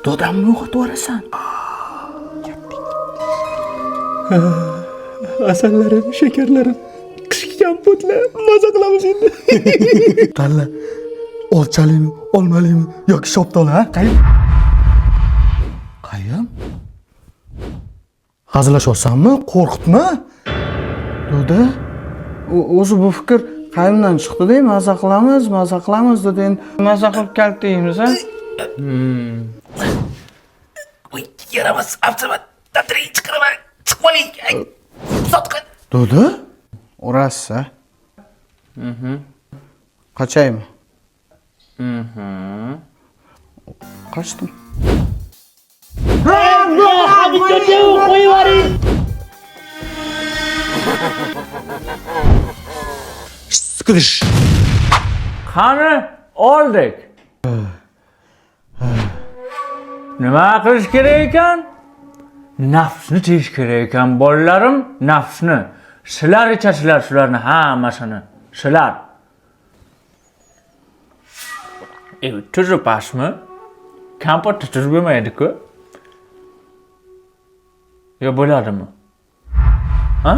Dodamni uyg'otib yuborasan. Asallarim, shakarlarim, qishki kompotlar, maza qilamiz endi. Tanla. Olchalimi, olmalimi yoki shoptoli, ha? Qayim? Hazillashyapsanmi? Qo'rqitma. Doda, o'zi bu fikr qayimdan chiqdi-da, maza qilamiz dedi. Endi maza qilib kaltaymiz, ha? Voy, yaramas, absamat, datring chiqaraman, chiqmoling. Sotqin. Doda, urasiz, ha? Qachaymi? Qochdim. Sıkılış. Qani oldik. Nima qilish kerak ekan? Nafsni tiyish kerak ekan, bolalarim, nafsni. Sizlar ichasizlar shularni hammasini. Sizlar. Tuzib pasmi? Kompot tuzib bo'lmaydi-ku. Yo bo'ladimi? Ha?